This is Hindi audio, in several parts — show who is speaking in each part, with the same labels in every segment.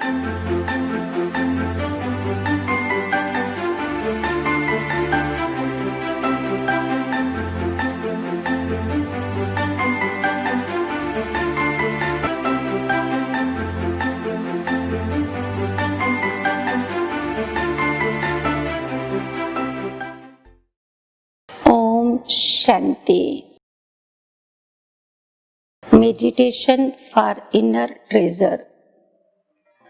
Speaker 1: ओम शांति। Meditation for inner treasure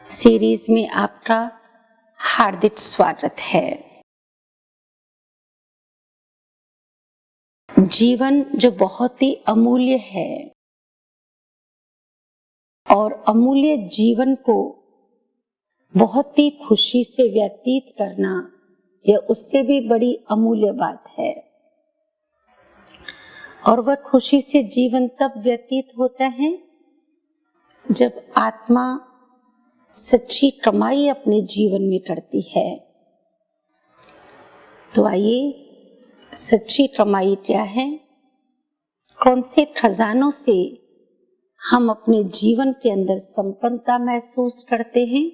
Speaker 1: series में आपका हार्दिक स्वागत है। जीवन जो बहुत ही अमूल्य है और अमूल्य जीवन को बहुत ही खुशी से व्यतीत करना यह उससे भी बड़ी अमूल्य बात है। और वह खुशी से जीवन तब व्यतीत होता है जब आत्मा सच्ची कमाई अपने जीवन में करती है। तो आइए, सच्ची कमाई क्या है, कौन से खजानों से हम अपने जीवन के अंदर संपन्नता महसूस करते हैं,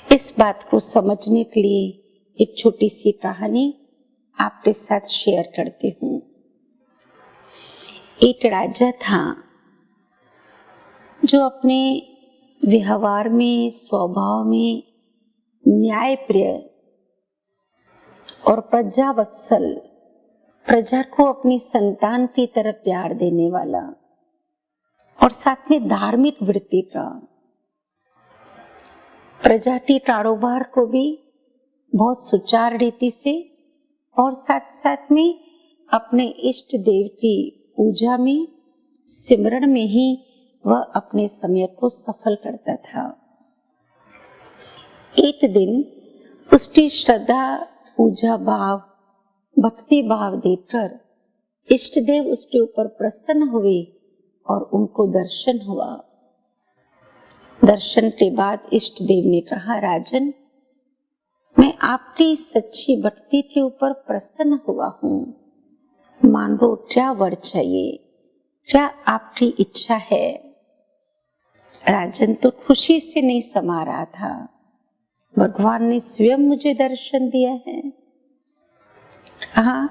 Speaker 1: इस बात को समझने के लिए एक छोटी सी कहानी आपके साथ शेयर करती हूँ। एक राजा था जो अपने व्यवहार में, स्वभाव में न्यायप्रिय और प्रजावत्सल, प्रजा को अपनी संतान की तरह प्यार देने वाला और साथ में धार्मिक वृत्ति का, प्रजा के कारोबार को भी बहुत सुचारू रीति से और साथ साथ में अपने इष्ट देव की पूजा में, सिमरण में ही वह अपने समय को सफल करता था। एक दिन उसकी श्रद्धा, पूजा भाव, भक्ति भाव देखकर इष्ट देव उसके ऊपर प्रसन्न हुए और उनको दर्शन हुआ। दर्शन के बाद इष्ट देव ने कहा, राजन, मैं आपकी सच्ची भक्ति के ऊपर प्रसन्न हुआ हूँ। मांगो, क्या वर चाहिए, क्या आपकी इच्छा है। राजन तो खुशी से नहीं समा रहा था। भगवान ने स्वयं मुझे दर्शन दिया है। कहा,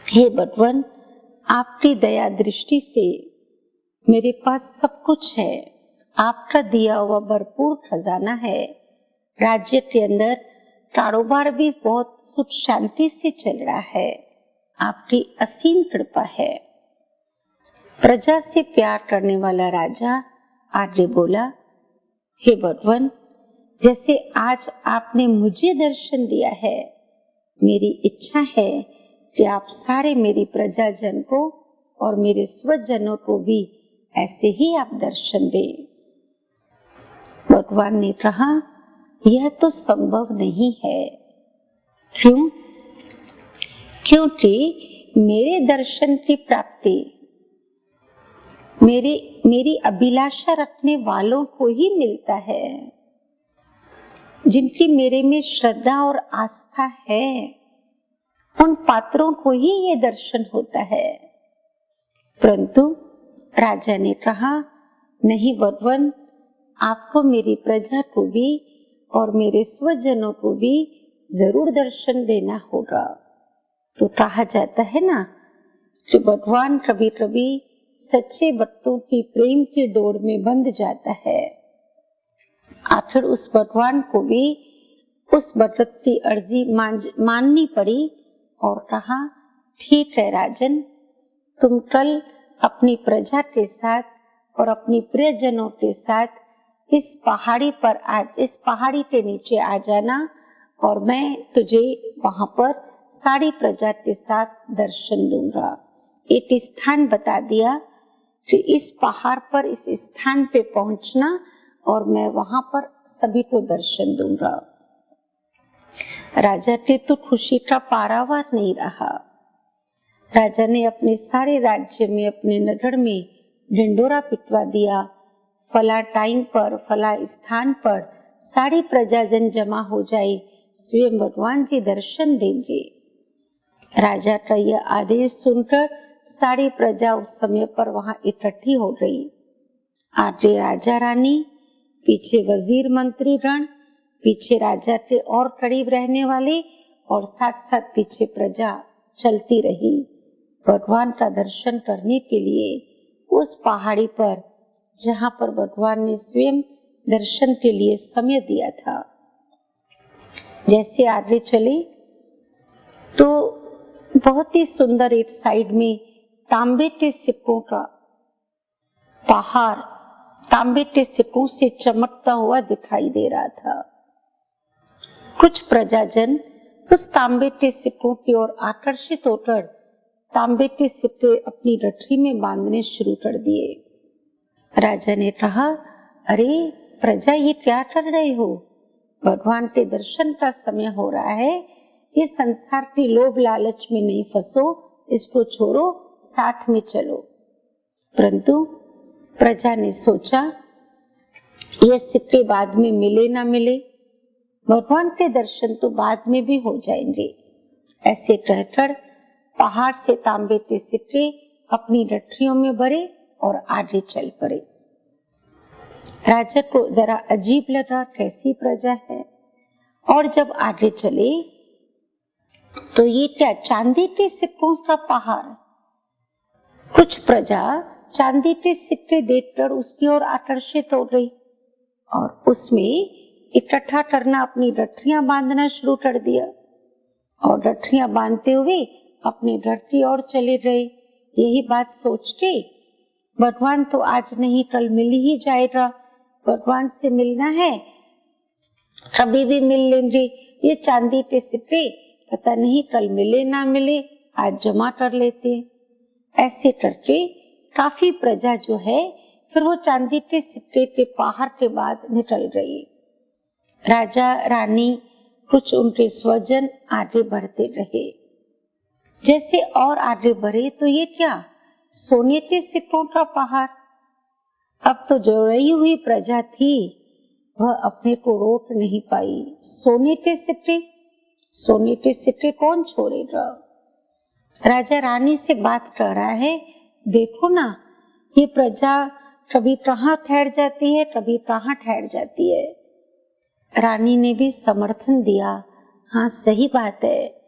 Speaker 1: हे भगवान, आपकी दया दृष्टि से मेरे पास सब कुछ है। आपका दिया हुआ भरपूर खजाना है। राज्य के अंदर कारोबार भी बहुत सुख शांति से चल रहा है। आपकी असीम कृपा है। प्रजा से प्यार करने वाला राजा आगे बोला, हे भगवान, जैसे आज आपने मुझे दर्शन दिया है, मेरी इच्छा है कि आप सारे मेरी प्रजाजन को और मेरे स्वजनों को भी ऐसे ही आप दर्शन दें। भगवान ने कहा, यह तो संभव नहीं है। क्यों? क्योंकि मेरे दर्शन की प्राप्ति मेरी अभिलाषा रखने वालों को ही मिलता है, जिनकी मेरे में श्रद्धा और आस्था है, उन पात्रों को ही ये दर्शन होता है। परंतु राजा ने कहा, नहीं भगवान, आपको मेरी प्रजा को भी और मेरे स्वजनों को भी जरूर दर्शन देना होगा। तो कहा जाता है ना कि भगवान कभी कभी सच्चे भक्तों की प्रेम की डोर में बंध जाता है। आखिर उस भगवान को भी उस भक्त की अर्जी माननी पड़ी और कहा, ठीक है राजन, तुम कल अपनी प्रजा के साथ और अपनी प्रियजनों के साथ इस पहाड़ी के नीचे आ जाना और मैं तुझे वहां पर सारी प्रजा के साथ दर्शन दूंगा। एक स्थान बता दिया कि इस पहाड़ पर, इस स्थान पे पहुंचना और मैं वहां पर सभी को दर्शन दूंगा। राजा के तो खुशी का पारावार नहीं रहा। राजा ने अपने सारे राज्य में, अपने नगर में ढिंडोरा पिटवा दिया। फला टाइम पर, फला स्थान पर सारी प्रजाजन जमा हो जाए, स्वयं भगवान जी दर्शन देंगे। राजा का यह आदेश सुनकर सारी प्रजा उस समय पर वहां इकट्ठी हो गई। आगे राजा रानी पीछे वजीर मंत्री रण, पीछे राजा के और करीब रहने वाले और साथ साथ पीछे प्रजा चलती रही भगवान का दर्शन करने के लिए उस पहाड़ी पर जहाँ पर भगवान ने स्वयं दर्शन के लिए समय दिया था। जैसे आगे चले तो बहुत ही सुंदर एक साइड में तांबे के सिक्कों का पहाड़ तांबे के सिक्कों से चमकता हुआ दिखाई दे रहा था। कुछ प्रजाजन उस तांबे के सिक्कों की ओर आकर्षित होकर तांबे के सिक्के अपनी रथी में बांधने शुरू कर दिए। राजा ने कहा, अरे प्रजा, ये क्या कर रहे हो? भगवान के दर्शन का समय हो रहा है, ये संसार की लोभ लालच में नहीं फंसो, इसको छोड़ो, साथ में चलो। परंतु प्रजा ने सोचा ये सिक्के बाद में मिले ना मिले, भगवान के दर्शन तो बाद में भी हो जाएंगे। ऐसे कहकर पहाड़ से तांबे के सिक्के अपनी रठियों में भरे और आगे चल पड़े। राजा को जरा अजीब लगा, कैसी प्रजा है। और जब आगे चले तो ये क्या, चांदी के सिक्कों का पहाड़। कुछ प्रजा चांदी के सिक्के देखकर उसकी ओर आकर्षित हो गई और उसमें इकट्ठा करना, अपनी रठियां बांधना शुरू कर दिया और रठियां बांधते हुए अपने घर की ओर चले गए। यही बात सोच के भगवान तो आज नहीं कल मिल ही जाएगा, भगवान से मिलना है, कभी भी मिल लेंगे। ये चांदी के सिक्के पता नहीं कल मिले ना मिले, आज जमा कर लेते हैं। ऐसे करके काफी प्रजा जो है फिर वो चांदी के सिक्के के पहाड़ के बाद निकल गई। राजा रानी कुछ उनके स्वजन आगे बढ़ते रहे। जैसे और आगे बढ़े तो ये क्या, सोने के सिक्कों का पहाड़। अब तो जो रही हुई प्रजा थी वह अपने को रोक नहीं पाई। सोने के सिक्के कौन छोड़ेगा। राजा रानी से बात कर रहा है, देखो ना ये प्रजा कभी कहाँ ठहर जाती है, कभी कहाँ ठहर जाती है। रानी ने भी समर्थन दिया, हाँ सही बात है,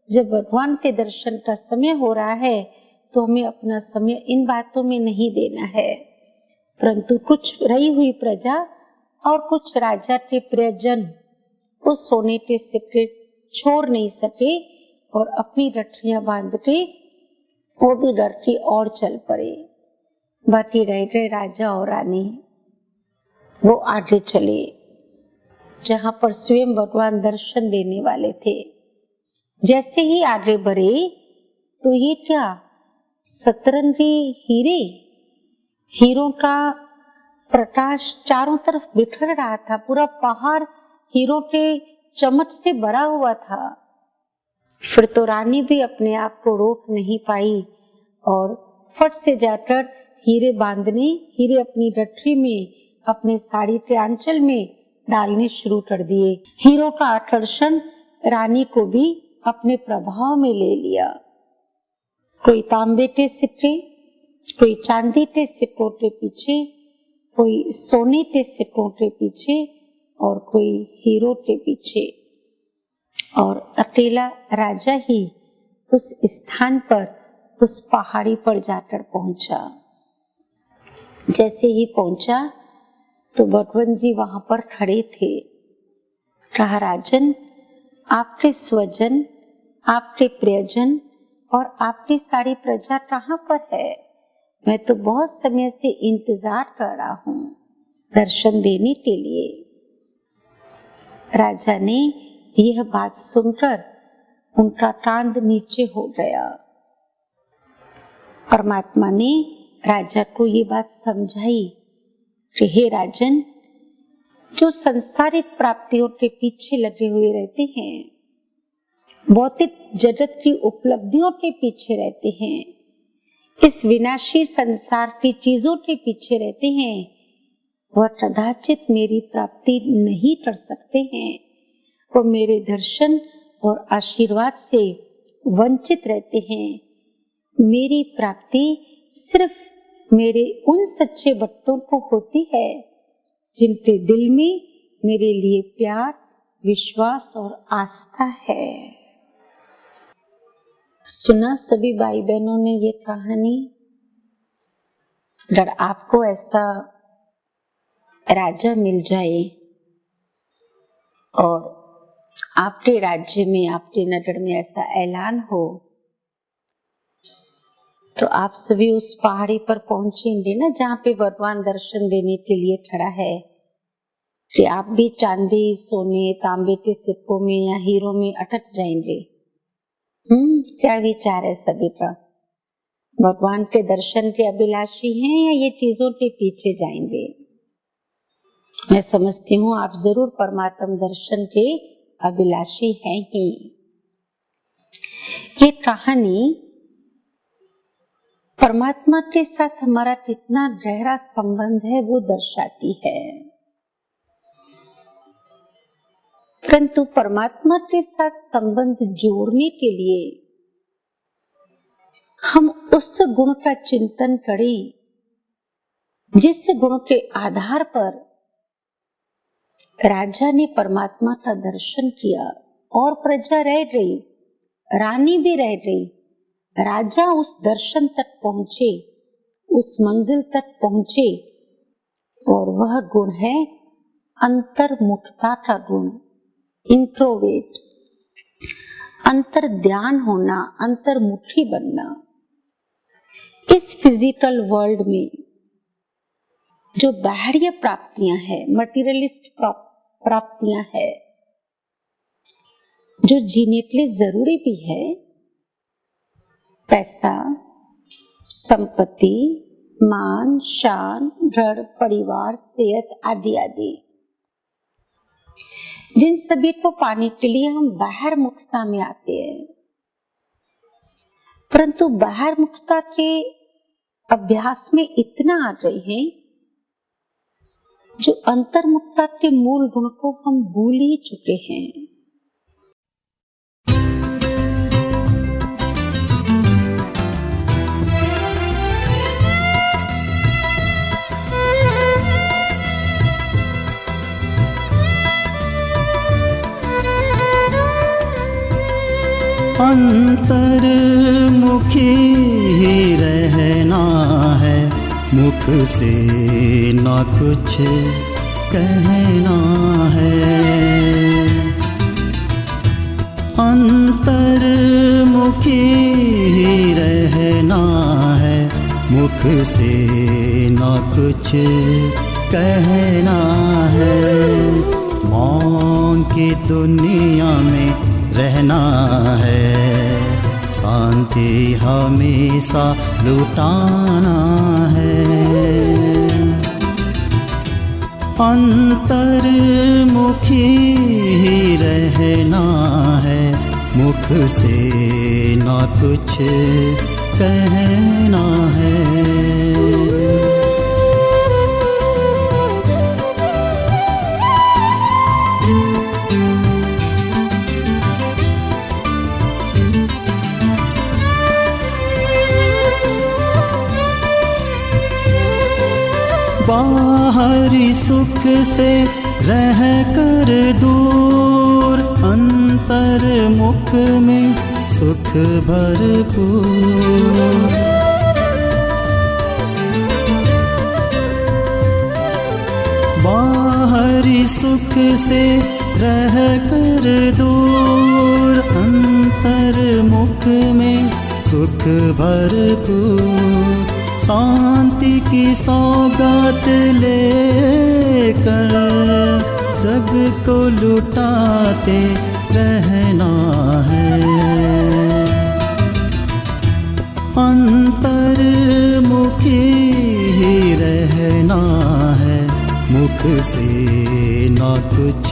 Speaker 1: जब भगवान के दर्शन का समय हो रहा है तो हमें अपना समय इन बातों में नहीं देना है। परंतु कुछ रही हुई प्रजा और कुछ राजा के प्रियजन उस सोने के सिक्के छोड़ नहीं सके और अपनी रठियां बांध के वो भी डर की ओर चल पड़े। बाकी रह गए राजा और रानी। वो आगे चले जहां पर स्वयं भगवान दर्शन देने वाले थे। जैसे ही आगे बढ़े तो ये क्या, सतरंगी हीरों का प्रकाश चारों तरफ बिखर रहा था। पूरा पहाड़ हीरों के चमक से भरा हुआ था। फिर तो रानी भी अपने आप को रोक नहीं पाई और फट से जाकर हीरे बांधने, हीरे अपनी गठरी में, अपने साड़ी के आंचल में डालने शुरू कर दिए। हीरों का आकर्षण रानी को भी अपने प्रभाव में ले लिया। कोई तांबे के सिक्के, कोई चांदी के सिक्कों के पीछे, कोई सोने के सिक्कों के पीछे और कोई हीरो के पीछे। और अकेला राजा ही उस स्थान पर, उस पहाड़ी पर जाकर पहुंचा। जैसे ही पहुंचा तो भगवान जी वहां पर खड़े थे। कहा, राजन, आपके स्वजन, आपके प्रियजन और आपकी सारी प्रजा कहाँ पर है? मैं तो बहुत समय से इंतजार कर रहा हूँ दर्शन देने के लिए। राजा ने यह बात सुनकर उनका कांध नीचे हो गया। परमात्मा ने राजा को ये बात समझाई कि हे राजन, जो संसारिक प्राप्तियों के पीछे लगे हुए रहते हैं, भौतिक जगत की उपलब्धियों के पीछे रहते हैं, इस विनाशी संसार की चीजों के पीछे रहते हैं, वह कदाचित मेरी प्राप्ति नहीं कर सकते हैं। वो मेरे दर्शन और आशीर्वाद से वंचित रहते हैं। मेरी प्राप्ति सिर्फ मेरे उन सच्चे भक्तों को होती है जिनके दिल में मेरे लिए प्यार, विश्वास और आस्था है। सुना सभी भाई बहनों ने ये कहानी? अगर आपको ऐसा राजा मिल जाए और आपके राज्य में, आपके नगर में ऐसा ऐलान हो, तो आप सभी उस पहाड़ी पर पहुंचेंगे ना, जहाँ पे भगवान दर्शन देने के लिए खड़ा है, कि आप भी चांदी, सोने, तांबे के सिक्कों में या हीरो में अटक जाएंगे? क्या विचार है सभी का? भगवान के दर्शन के अभिलाषी हैं या ये चीजों के पीछे जाएंगे? मैं समझती हूँ आप जरूर परमात्म दर्शन के अभिलाषी हैं ही। ये कहानी परमात्मा के साथ हमारा कितना गहरा संबंध है वो दर्शाती है। परंतु परमात्मा के साथ संबंध जोड़ने के लिए हम उस गुण का चिंतन करें जिस गुण के आधार पर राजा ने परमात्मा का दर्शन किया और प्रजा रह गई, रानी भी रह गई। राजा उस दर्शन तक पहुंचे, उस मंजिल तक पहुंचे, और वह गुण है अंतर्मुखता का गुण, इंट्रोवेट, अंतर ध्यान होना, अंतर्मुखी बनना। इस फिजिकल वर्ल्ड में जो बाह्य प्राप्तियां हैं, मटेरियलिस्ट प्राप्तियां हैं, जो जीने के लिए जरूरी भी है, पैसा, संपत्ति, मान, शान, घर, परिवार, सेहत आदि आदि, जिन सभी को पाने के लिए हम बाहर मुक्तता में आते हैं। परंतु बाहर मुक्तता के अभ्यास में इतना आ गए हैं जो अंतर्मुक्तता के मूल गुण को हम भूल ही चुके हैं।
Speaker 2: अंतर्मुखी ही रहना है, मुख से ना कुछ कहना है। अंतर्मुखी ही रहना है, मुख से ना कुछ कहना है। मौन की दुनिया में रहना है, शांति हमेशा लुटाना है। अंतर्मुखी ही रहना है, मुख से ना कुछ कहना है। बाहरी सुख से रह कर दूर, अंतर्मुख में सुख भरपूर। बाहरी सुख से रह कर दूर, अंतर्मुख में सुख भरपूर। शांति की सौगात लेकर जग को लुटाते रहना है। अंतर्मुखी ही रहना है, मुख से ना कुछ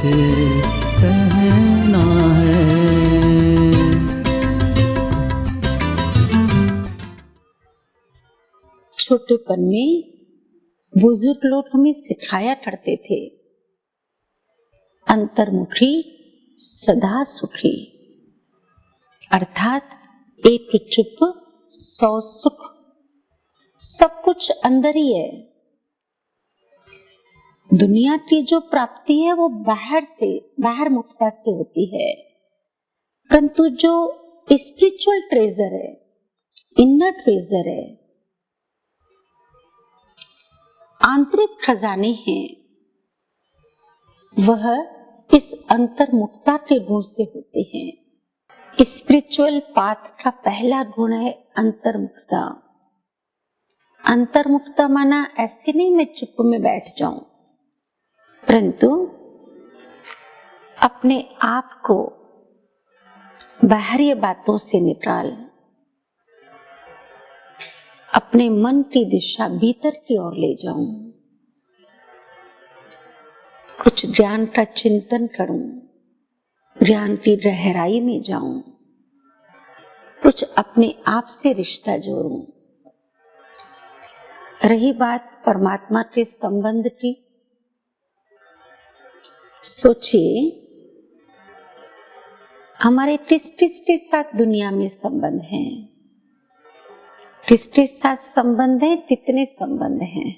Speaker 2: कहना है।
Speaker 1: छोटेपन में बुजुर्ग लोग हमें सिखाया करते थे, अंतर्मुखी सदा सुखी, अर्थात एक चुप सौ सुख। सब कुछ अंदर ही है। दुनिया की जो प्राप्ति है वो बाहर मुक्तता से होती है, परंतु जो स्पिरिचुअल ट्रेजर है, इनर ट्रेजर है, आंतरिक खजाने हैं, वह इस अंतर्मुखता के गुण से होते हैं। स्पिरिचुअल पाथ का पहला गुण है अंतर्मुखता। अंतर्मुखता माना ऐसे नहीं मैं चुप में बैठ जाऊं, परंतु अपने आप को बाहरी बातों से निकाल अपने मन की दिशा भीतर की ओर ले जाऊं, कुछ ज्ञान का चिंतन करूं, ज्ञान की गहराई में जाऊं, कुछ अपने आप से रिश्ता जोड़ूं। रही बात परमात्मा के संबंध की, सोचिए हमारे किस के साथ दुनिया में संबंध हैं, किसके साथ संबंध है, कितने संबंध हैं?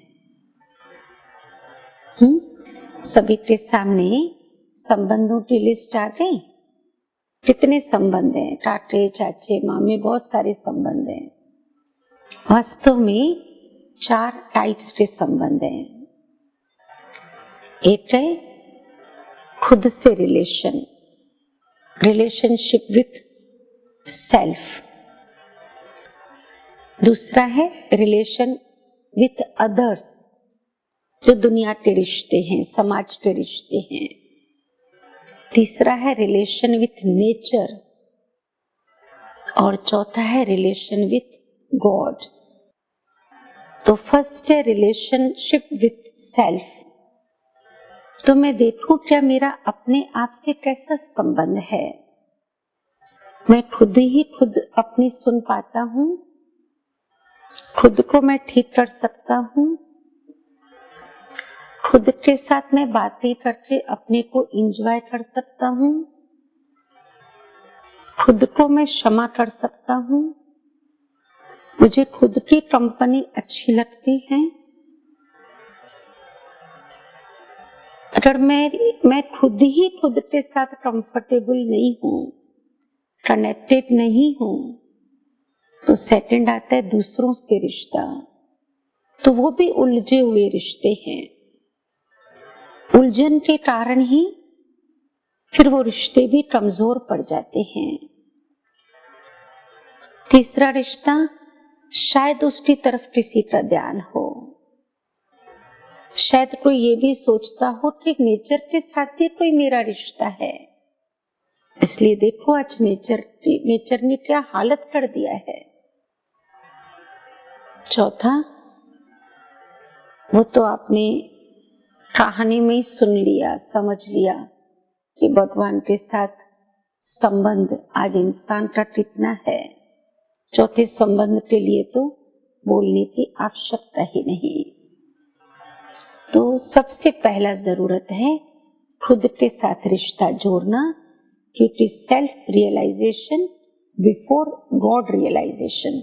Speaker 1: सभी के सामने संबंधों की लिस्ट आ गई। कितने संबंध हैं? काके, चाचे, मामे, बहुत सारे संबंध हैं। वास्तव में 4 टाइप्स के संबंध हैं। एक है खुद से रिलेशनशिप विथ सेल्फ। दूसरा है रिलेशन विथ अदर्स, जो दुनिया के रिश्ते हैं, समाज के रिश्ते हैं। तीसरा है रिलेशन विथ नेचर और चौथा है रिलेशन विथ गॉड। तो फर्स्ट है रिलेशनशिप विथ सेल्फ। तो मैं देखूं क्या मेरा अपने आप से कैसा संबंध है। मैं खुद ही खुद अपनी सुन पाता हूं, खुद को मैं ठीक कर सकता हूं, खुद के साथ मैं बातें करके अपने को एंजॉय कर सकता हूं, खुद को मैं क्षमा कर सकता हूं, मुझे खुद की कंपनी अच्छी लगती है। अगर मैं खुद ही खुद के साथ कंफर्टेबल नहीं हूं, कनेक्टेड नहीं हूं, तो सेकंड आता है दूसरों से रिश्ता। तो वो भी उलझे हुए रिश्ते हैं। उलझन के कारण ही फिर वो रिश्ते भी कमजोर पड़ जाते हैं। तीसरा रिश्ता, शायद उसकी तरफ किसी का ध्यान हो, शायद कोई ये भी सोचता हो कि नेचर के साथ भी कोई मेरा रिश्ता है, इसलिए देखो आज नेचर ने क्या हालत कर दिया है। चौथा, वो तो आपने कहानी में ही सुन लिया, समझ लिया कि भगवान के साथ संबंध आज इंसान का कितना है। चौथे संबंध के लिए तो बोलने की आवश्यकता ही नहीं। तो सबसे पहला जरूरत है खुद के साथ रिश्ता जोड़ना, क्योंकि self realization before God realization.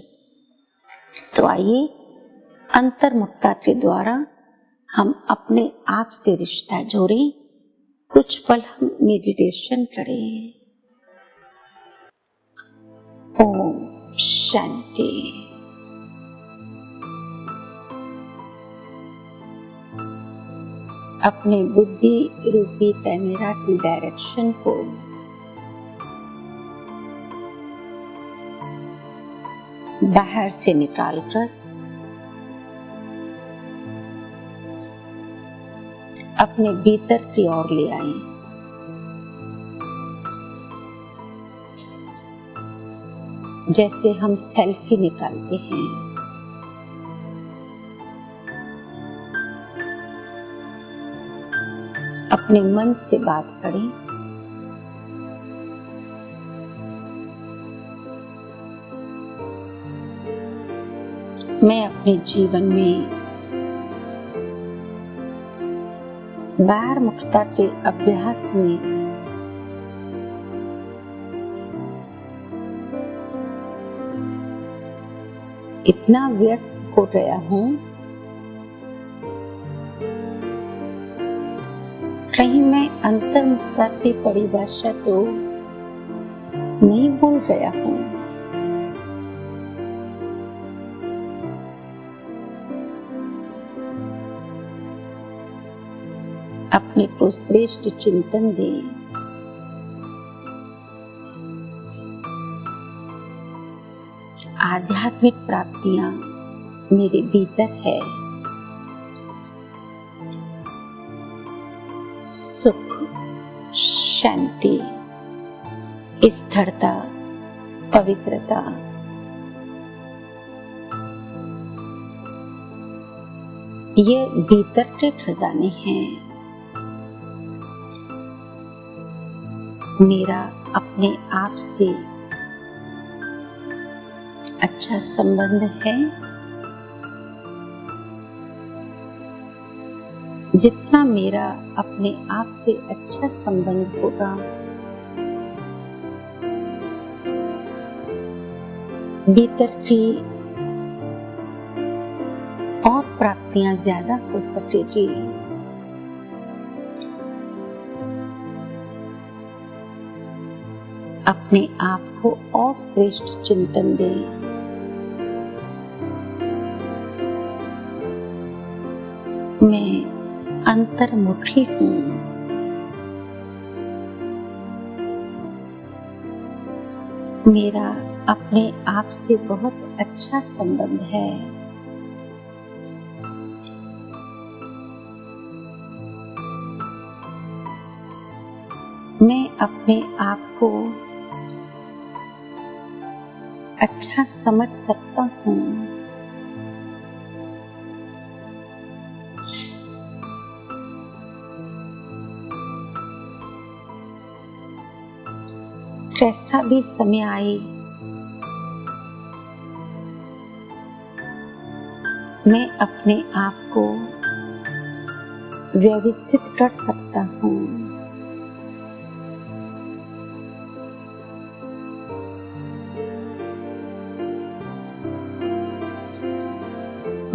Speaker 1: तो आइए अंतर्मुखता के द्वारा हम अपने आप से रिश्ता जोड़ें। कुछ पल हम मेडिटेशन करें। ओम शांति। अपने बुद्धि रूपी कैमरा की डायरेक्शन को बाहर से निकालकर अपने भीतर की ओर ले आएं। जैसे हम सेल्फी निकालते हैं। अपने मन से बात करें। मैं अपने जीवन में बाहर मुक्तता के अभ्यास में इतना व्यस्त हो गया हूं कहीं मैं अंतर्मुखता की परिभाषा तो नहीं भूल गया हूँ। अपने को श्रेष्ठ चिंतन दे। आध्यात्मिक प्राप्तियां मेरे भीतर है। सुख, शांति, स्थिरता, पवित्रता, ये भीतर के खजाने हैं। मेरा अपने आप से अच्छा संबंध है। जितना मेरा अपने आप से अच्छा संबंध होगा, भीतर की और प्राप्तियां ज्यादा हो सकेगी। अपने आप को और श्रेष्ठ चिंतन दें। मैं अंतर्मुखी हूँ। मेरा अपने आप से बहुत अच्छा संबंध है। मैं अपने आप को अच्छा समझ सकता हूँ। कैसा भी समय आए, मैं अपने आप को व्यवस्थित कर सकता हूँ।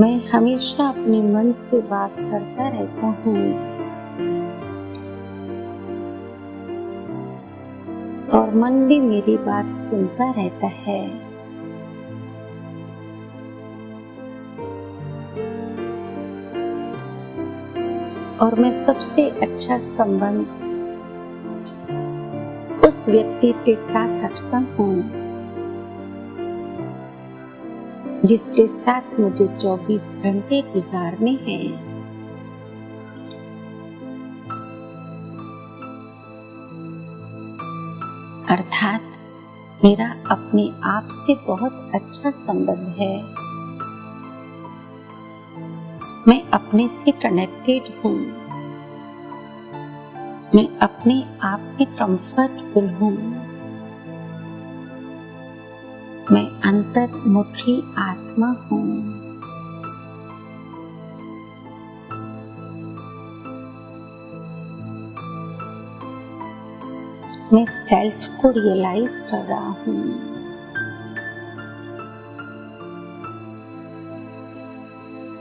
Speaker 1: मैं हमेशा अपने मन से बात करता रहता हूँ और मन भी मेरी बात सुनता रहता है। और मैं सबसे अच्छा संबंध उस व्यक्ति के साथ रखता हूँ जिसके साथ मुझे 24 घंटे गुजारने हैं। अर्थात मेरा अपने आप से बहुत अच्छा संबंध है। मैं अपने से कनेक्टेड हूँ। मैं अपने आप में कंफर्टेबल हूँ। मैं अंतर्मुखी आत्मा हूँ। मैं सेल्फ को रियलाइज कर रहा हूँ।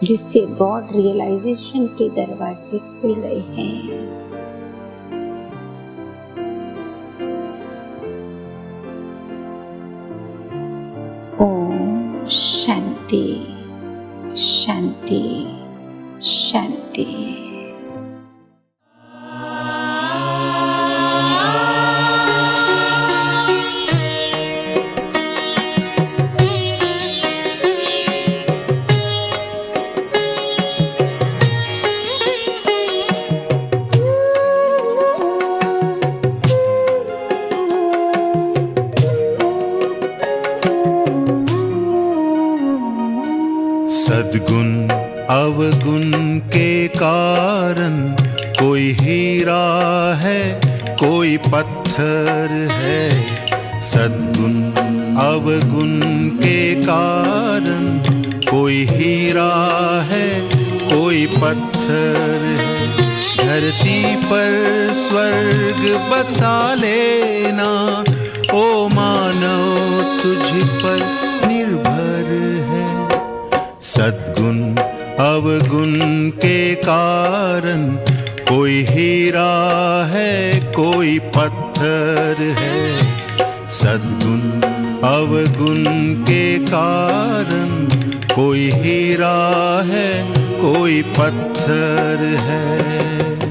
Speaker 1: जिससे गॉड रियलाइजेशन के दरवाजे खुल रहे हैं। ओम शांति शांति शांति।
Speaker 2: सद्गुण अवगुण के कारण कोई हीरा है, कोई पत्थर है। सद्गुण अवगुण के कारण कोई हीरा है, कोई पत्थर है। धरती पर स्वर्ग बसा लेना, ओ मानव तुझ पर निर्भर है। सद्गुण अवगुण के कारण कोई हीरा है कोई पत्थर है। सद्गुण अवगुण के कारण कोई हीरा है कोई पत्थर है।